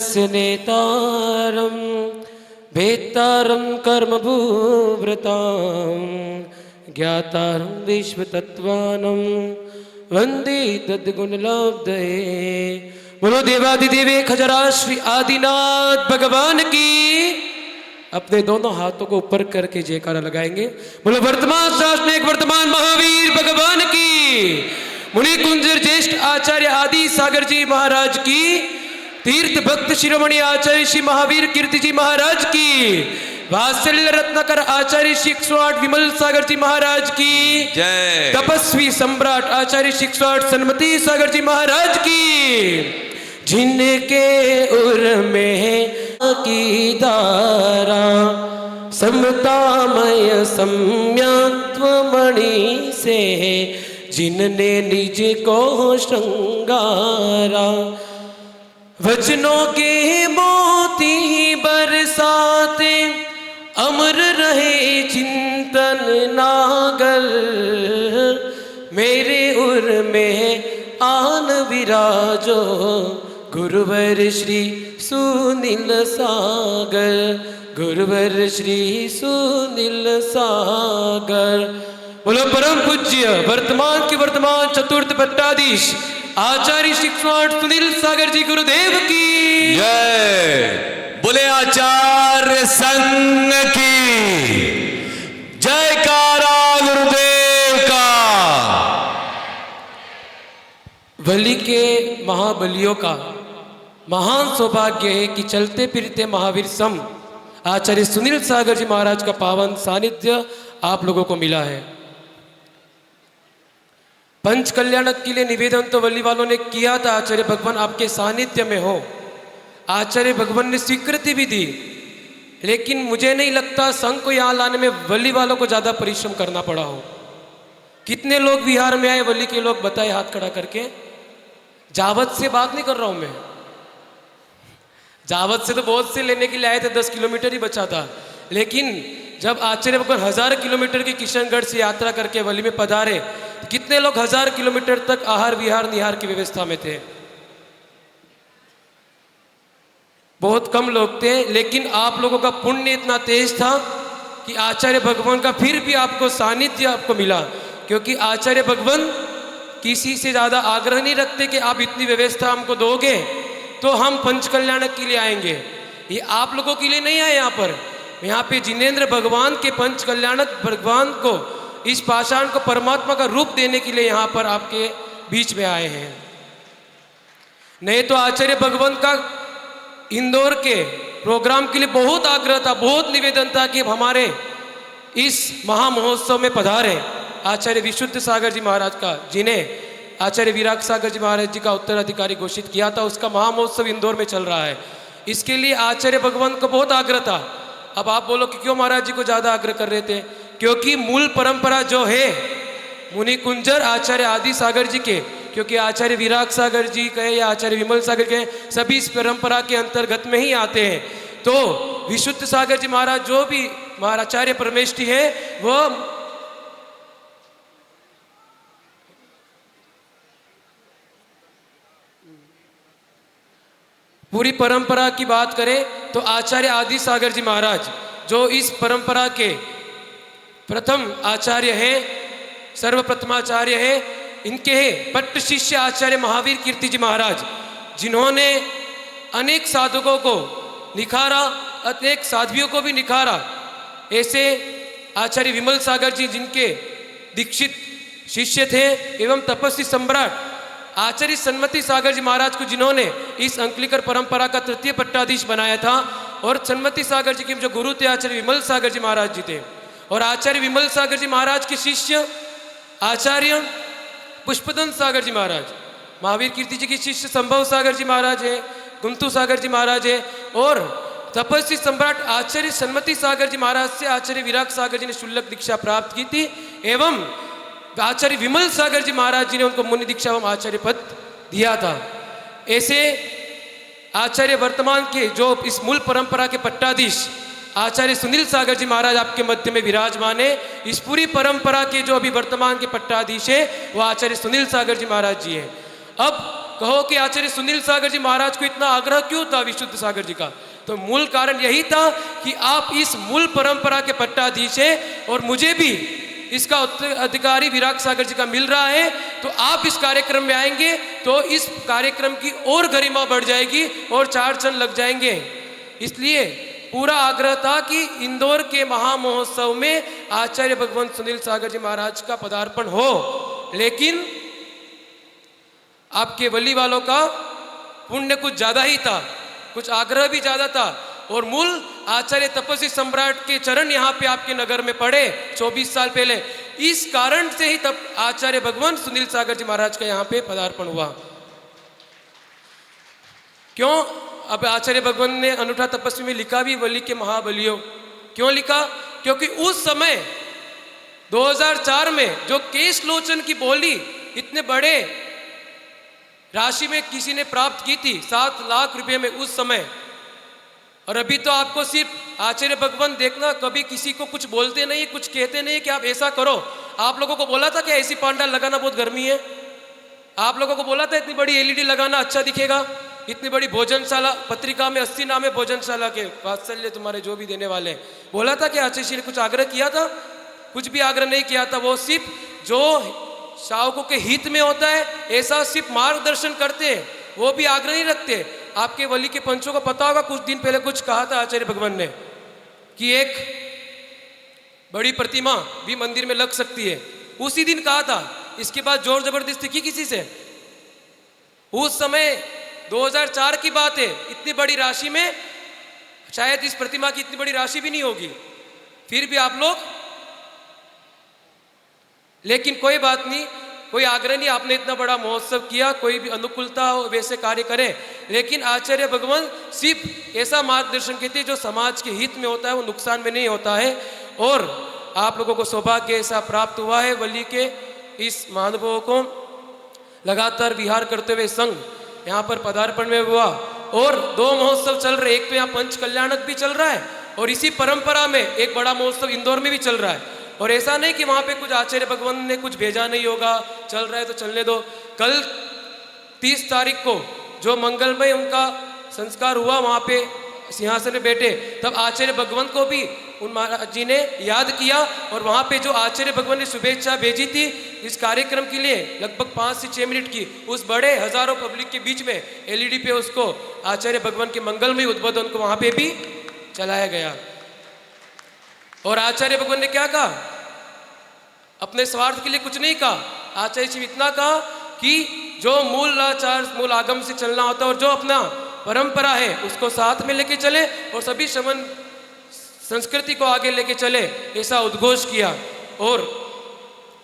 नेतारं भेत्तारं कर्मभूव्रतां ज्ञातारं विश्वतत्त्वानं वन्दे तद्गुणलब्धये। बोलो देवादिदेव खजरा श्री आदिनाथ भगवान की। अपने दोनों हाथों को ऊपर करके जयकारा लगाएंगे। बोलो वर्तमान शासनिक वर्तमान महावीर भगवान की। मुनि कुंजर ज्येष्ठ आचार्य आदि सागर जी महाराज की। तीर्थ भक्त शिरोमणि आचार्य श्री महावीर कीर्ति जी महाराज की। वात्सल्य रत्नाकर आचार्य श्री 108 विमल सागर जी महाराज की जय। तपस्वी सम्राट आचार्य श्री 108 सन्मति सागर जी महाराज की। जिनके उर में की धारा समतामय सम्यत्व मणि से जिनने निज को श्रृंगारा। वचनों के मोती बरसाते अमर रहे चिंतन नागर। मेरे उर में आन विराजो गुरुवर श्री सुनील सागर। गुरुवर श्री सुनील सागर। बोलो परम पूज्य वर्तमान के वर्तमान चतुर्थ पट्टाधीश आचार्य श्री 108 सुनील सागर जी गुरुदेव की जय। बोले आचार्य संघ की जयकारा गुरुदेव का। बलि के महाबलियों का महान सौभाग्य है कि चलते फिरते महावीर सम आचार्य सुनील सागर जी महाराज का पावन सानिध्य आप लोगों को मिला है। पंच कल्याणक के लिए निवेदन तो वल्ली वालों ने किया था, आचार्य भगवान आपके सानिध्य में हो। आचार्य भगवान ने स्वीकृति भी दी, लेकिन मुझे नहीं लगता संघ को यहाँ लाने में वल्ली वालों को ज्यादा परिश्रम करना पड़ा हो। कितने लोग बिहार में आए वल्ली के लोग बताए हाथ खड़ा करके। जावत से बात नहीं कर रहा हूं मैं, जावत से तो बहुत से लेने के लिए आए थे, 10 किलोमीटर ही बचा था। लेकिन जब आचार्य भगवान 1000 किलोमीटर की किशनगढ़ से यात्रा करके वली में पधारे, कितने लोग 1000 किलोमीटर तक आहार विहार निहार की व्यवस्था में थे? बहुत कम लोग थे। लेकिन आप लोगों का पुण्य इतना तेज था कि आचार्य भगवान का फिर भी आपको सानिध्य आपको मिला। क्योंकि आचार्य भगवान किसी से ज्यादा आग्रह नहीं रखते कि आप इतनी व्यवस्था हमको दोगे तो हम पंच कल्याणक के लिए आएंगे। ये आप लोगों के लिए नहीं आए यहाँ पे जिनेंद्र भगवान के पंच कल्याणक भगवान को इस पाषाण को परमात्मा का रूप देने के लिए यहाँ पर आपके बीच में आए हैं। नहीं तो आचार्य भगवान का इंदौर के प्रोग्राम के लिए बहुत आग्रह था, बहुत निवेदन था कि हमारे इस महामहोत्सव में पधारे आचार्य विशुद्ध सागर जी महाराज का, जिन्हें आचार्य विराग सागर जी महाराज जी का उत्तराधिकारी घोषित किया था। उसका महामहोत्सव इंदौर में चल रहा है। इसके लिए आचार्य भगवान को बहुत आग्रह था। अब आप बोलो कि क्यों महाराज जी को ज्यादा आग्रह कर रहे थे? क्योंकि मूल परंपरा जो है मुनि कुंजर आचार्य आदि सागर जी के, क्योंकि आचार्य विराग सागर जी कहे या आचार्य विमल सागर के, सभी इस परंपरा के अंतर्गत में ही आते हैं। तो विशुद्ध सागर जी महाराज जो भी महाराचार्य परमेष्ठी है वो पूरी परंपरा की बात करें तो आचार्य आदि सागर जी महाराज जो इस परंपरा के प्रथम आचार्य हैं, सर्वप्रथमाचार्य हैं, इनके पट्ट शिष्य आचार्य महावीर कीर्ति जी महाराज, जिन्होंने अनेक साधकों को निखारा, अनेक साध्वियों को भी निखारा। ऐसे आचार्य विमल सागर जी जिनके दीक्षित शिष्य थे, एवं तपस्वी सम्राट आचार्य सन्मति सागर जी महाराज को जिन्होंने इस अंकलिकर परंपरा का तृतीय पट्टाधीश बनाया था। और सन्मति सागर जी के जो गुरु थे आचार्य विमल सागर जी महाराज जी थे। और आचार्य विमल सागर जी महाराज के शिष्य आचार्य पुष्पदंत सागर जी महाराज, महावीर कीर्ति जी के शिष्य संभव सागर जी महाराज है, गुंतु सागर जी महाराज है। और तपस्वी सम्राट आचार्य सन्मति सागर जी महाराज से आचार्य विराग सागर जी ने शुल्लक दीक्षा प्राप्त की थी। एवं आचार्य विमल सागर जी महाराज जी ने उनको मुनि दीक्षा एवं आचार्य पद दिया था। ऐसे आचार्य वर्तमान के जो इस मूल परंपरा के पट्टाधीश आचार्य सुनील सागर जी महाराज आपके मध्य में विराजमान है। इस पूरी परंपरा के जो अभी वर्तमान के पट्टाधीश है वो आचार्य सुनील सागर जी महाराज जी है। अब कहो कि आचार्य सुनील सागर जी महाराज को इतना आग्रह क्यों था विशुद्ध सागर जी का? तो मूल कारण यही था कि आप इस मूल परंपरा के पट्टाधीश हैं और मुझे भी इसका अधिकारी विराग सागर जी का मिल रहा है। तो आप इस कार्यक्रम में आएंगे तो इस कार्यक्रम की और गरिमा बढ़ जाएगी और 4 चंद लग जाएंगे। इसलिए पूरा आग्रह था कि इंदौर के महामहोत्सव में आचार्य भगवंत सुनील सागर जी महाराज का पदार्पण हो, लेकिन आपके वली वालों का पुण्य कुछ ज्यादा ही था, कुछ आग्रह भी ज्यादा था और मूल आचार्य तपस्वी सम्राट के चरण यहाँ पे आपके नगर में पड़े 24 साल पहले। इस कारण से ही तब आचार्य भगवंत सुनील सागर जी महाराज का यहाँ पे पदार्पण हुआ। क्यों? अब आचार्य भगवंत ने अनूठा तपस्वी में लिखा भी वली के महाबलियों। क्यों लिखा? क्योंकि उस समय 2004 में जो केश लोचन की बोली इतने बड़े राशि में किसी ने प्राप्त की थी 7 लाख रुपए में उस समय, और अभी तो आपको सिर्फ आचार्य भगवंत देखना कभी किसी को कुछ बोलते नहीं, कुछ कहते नहीं कि आप ऐसा करो। आप लोगों को बोला था कि ऐसी पंडाल लगाना बहुत गर्मी है? आप लोगों को बोला था इतनी बड़ी एलईडी लगाना अच्छा दिखेगा? इतनी बड़ी भोजनशाला, पत्रिका में 80 नाम है भोजनशाला के, वात्सल्य तुम्हारे जो भी देने वाले, बोला था कि आचार्य श्री ने कुछ आग्रह किया था? कुछ भी आग्रह नहीं किया था। वो सिर्फ जो शावकों के हित में होता है ऐसा सिर्फ मार्गदर्शन करते हैं, वो भी आग्रह नहीं रखते। आपके वली के पंचों को पता होगा कुछ दिन पहले कुछ कहा था आचार्य भगवान ने कि एक बड़ी प्रतिमा भी मंदिर में लग सकती है, उसी दिन कहा था। इसके बाद जोर जबरदस्ती की किसी से? उस समय 2004 की बात है, इतनी बड़ी राशि में शायद इस प्रतिमा की इतनी बड़ी राशि भी नहीं होगी, फिर भी आप लोग, लेकिन कोई बात नहीं, कोई आग्रह नहीं, आपने इतना बड़ा महोत्सव किया, कोई भी अनुकूलता हो वैसे कार्य करें, लेकिन आचार्य भगवान सिर्फ ऐसा मार्गदर्शन कहते हैं जो समाज के हित में होता है, वो नुकसान में नहीं होता है। और आप लोगों को सौभाग्य ऐसा प्राप्त हुआ है, वली के इस महानुभवों को लगातार विहार करते हुए संघ यहाँ पर पदार्पण में हुआ और 2 महोत्सव चल रहे, एक तो यहाँ पंच कल्याणक भी चल रहा है और इसी परंपरा में एक बड़ा महोत्सव इंदौर में भी चल रहा है। और ऐसा नहीं कि वहाँ पे कुछ आचार्य भगवान ने कुछ भेजा नहीं होगा, चल रहा है तो चलने दो। कल 30 तारीख को जो मंगलमय उनका संस्कार हुआ, वहाँ पे सिंहासन में बैठे, तब आचार्य भगवंत को भी उन महाराज जी ने याद किया और वहाँ पे जो आचार्य भगवंत ने शुभेच्छा भेजी थी इस कार्यक्रम के लिए लगभग 5 से 6 मिनट की, उस बड़े हजारों पब्लिक के बीच में एलईडी पे उसको आचार्य भगवंत के मंगलमय उद्बोधन को वहाँ पे भी चलाया गया। और आचार्य भगवान ने क्या कहा? अपने स्वार्थ के लिए कुछ नहीं कहा। आचार्य शिव इतना कहा कि जो मूल आचार मूल आगम से चलना होता है और जो अपना परंपरा है उसको साथ में लेके चले और सभी श्रवण संस्कृति को आगे लेके चले, ऐसा उद्घोष किया। और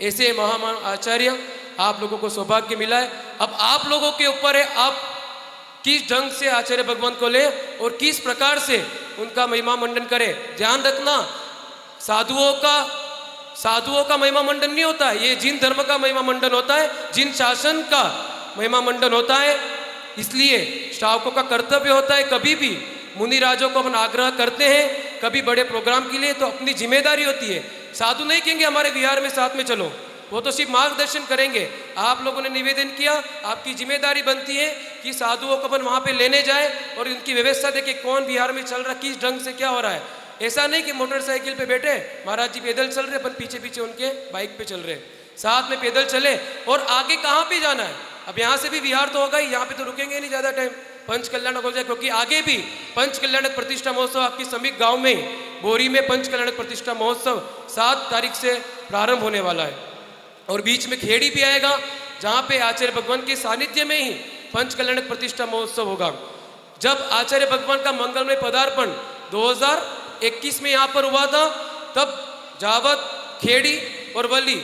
ऐसे महान आचार्य आप लोगों को सौभाग्य मिला है। अब आप लोगों के ऊपर है, आप किस ढंग से आचार्य भगवान को ले और किस प्रकार से उनका महिमा मंडन करें। ध्यान रखना, साधुओं का महिमा मंडन नहीं होता है, ये जिन धर्म का महिमा मंडन होता है, जिन शासन का महिमा मंडन होता है। इसलिए श्रावकों का कर्तव्य होता है, कभी भी मुनि राजों को अपन आग्रह करते हैं कभी बड़े प्रोग्राम के लिए तो अपनी जिम्मेदारी होती है। साधु नहीं कहेंगे हमारे विहार में साथ में चलो, वो तो सिर्फ मार्गदर्शन करेंगे। आप लोगों ने निवेदन किया, आपकी जिम्मेदारी बनती है कि साधुओं को अपन वहाँ पे लेने जाए और उनकी व्यवस्था देखे कौन बिहार में चल रहा, किस ढंग से क्या हो रहा है। ऐसा नहीं कि मोटरसाइकिल पे बैठे महाराज जी पैदल चल रहे, अपन पीछे पीछे उनके बाइक पे चल रहे, साथ में पैदल चले। और आगे कहाँ पे जाना है? अब यहाँ से भी विहार तो होगा ही, यहाँ पे तो रुकेंगे नहीं ज़्यादा टाइम, पंच कल्याणक हो जाए, क्योंकि आगे भी पंच कल्याणक प्रतिष्ठा महोत्सव आपकी समीप गाँव में बोरी में पंच कल्याणक प्रतिष्ठा महोत्सव 7 तारीख से प्रारंभ होने वाला है। और बीच में खेड़ी भी आएगा जहाँ पे आचार्य भगवान के सानिध्य में ही पंच कल्याणक प्रतिष्ठा महोत्सव होगा। जब आचार्य भगवान का मंगलमय पदार्पण 2021 में यहाँ पर हुआ था, तब जावत, खेड़ी और वली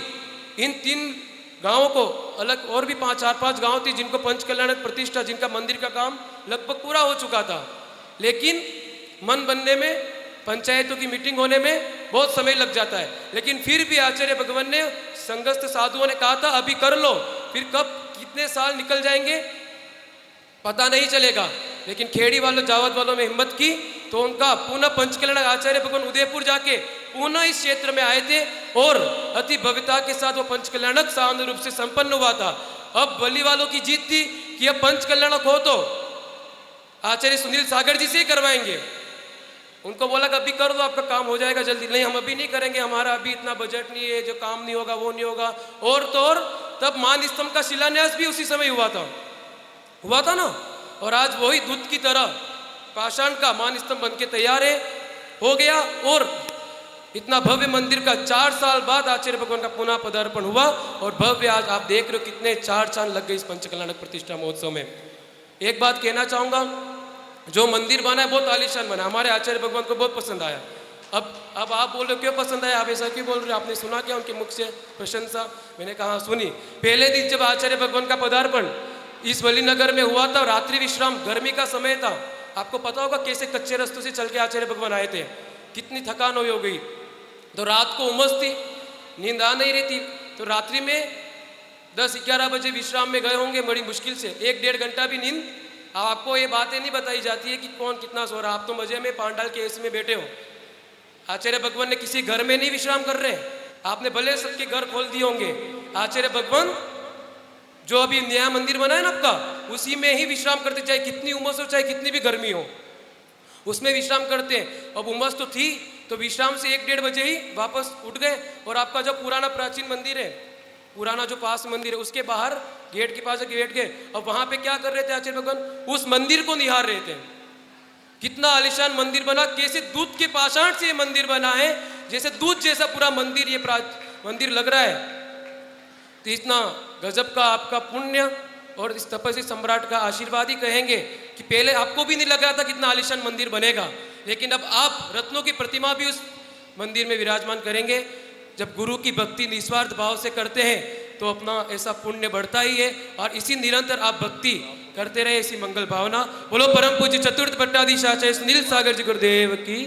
इन 3 गांवों को अलग, और भी 4-5 गांव थी जिनको पंच कल्याणक प्रतिष्ठा, जिनका मंदिर का काम लगभग पूरा हो चुका था, लेकिन मन बनने में, पंचायतों की मीटिंग होने में बहुत समय लग जाता है। लेकिन फिर भी आचार्य भगवान ने, संघस्थ साधुओं ने कहा था अभी कर लो, फिर कब कितने साल निकल जाएंगे पता नहीं चलेगा। लेकिन खेड़ी वालों, जावत वालों में हिम्मत की तो उनका पुनः पंच कल्याणक आचार्य भगवान उदयपुर जाके पुनः इस क्षेत्र में आए थे और अति भव्यता के साथ वो पंच कल्याणक सामान्य रूप से संपन्न हुआ था। अब बलि वालों की जीत थी कि अब पंच कल्याणक हो तो आचार्य सुनील सागर जी से ही करवाएंगे। उनको बोला कि अभी कर दो, आपका काम हो जाएगा जल्दी। नहीं, हम अभी नहीं करेंगे, हमारा अभी इतना बजट नहीं है, जो काम नहीं होगा वो नहीं होगा। और तो और तब मान स्तंभ का शिलान्यास भी उसी समय हुआ था ना। और आज वही दूध की तरह पाषाण का मान स्तंभ बन के तैयार है, हो गया। और इतना भव्य मंदिर का 4 साल बाद आचार्य भगवान का पुनः पदार्पण हुआ। और भव्य आज आप देख रहे हो कितने 4 चांद लग गए इस पंचकल्याणक प्रतिष्ठा महोत्सव में। एक बात कहना चाहूँगा, जो मंदिर बना है बहुत आलीशान बना, हमारे आचार्य भगवान को बहुत पसंद आया। अब आप बोल रहे हो क्यों पसंद आया, आप ऐसा क्यों बोल रहे हो, आपने सुना क्या उनके मुख से प्रशंसा? मैंने कहा सुनी। पहले दिन जब आचार्य भगवान का पदार्पण इस वलीनगर में हुआ था, रात्रि विश्राम, गर्मी का समय था, आपको पता होगा कैसे कच्चे रास्तों से चल के आचार्य भगवान आए थे, कितनी थकान हो गई। तो रात को उमस थी, नींद आ नहीं रही थी, तो रात्रि में 10-11 बजे विश्राम में गए होंगे, बड़ी मुश्किल से 1-1.5 घंटा भी नींद। आपको ये बातें नहीं बताई जाती है कि कौन कितना सो रहा, आप तो मजे में पांडाल के एसी में बैठे हो। आचार्य भगवान ने किसी घर में नहीं विश्राम कर रहे, आपने भले सबके घर खोल दिए होंगे, आचार्य भगवान जो अभी नया मंदिर बना है ना आपका, उसी में ही विश्राम करते, चाहे कितनी उमस हो चाहे कितनी भी गर्मी हो, उसमें विश्राम करते हैं। अब उमस तो थी, तो विश्राम से 1-1.5 बजे ही वापस उठ गए। और आपका जो पुराना प्राचीन मंदिर है, पुराना जो पास मंदिर है, उसके बाहर गेट के पास बैठ गए। अब वहां पे क्या कर रहे थे आचार्य भगवान? उस मंदिर को निहार रहे थे। कितना आलीशान मंदिर बना, कैसे दूध के पाषाण से ये मंदिर बना है, जैसे दूध जैसा पूरा मंदिर ये मंदिर लग रहा है। तो इतना गजब का आपका पुण्य और इस तपस्वी सम्राट का आशीर्वाद ही कहेंगे कि पहले आपको भी नहीं लग रहा था कितना आलीशान मंदिर बनेगा, लेकिन अब आप रत्नों की प्रतिमा भी उस मंदिर में विराजमान करेंगे। जब गुरु की भक्ति निस्वार्थ भाव से करते हैं तो अपना ऐसा पुण्य बढ़ता ही है। और इसी निरंतर आप भक्ति करते रहे, इसी मंगल भावना। बोलो परम पूज्य चतुर्थ पट्टाधीश आचार्य सुनील सागर जी गुरुदेव की।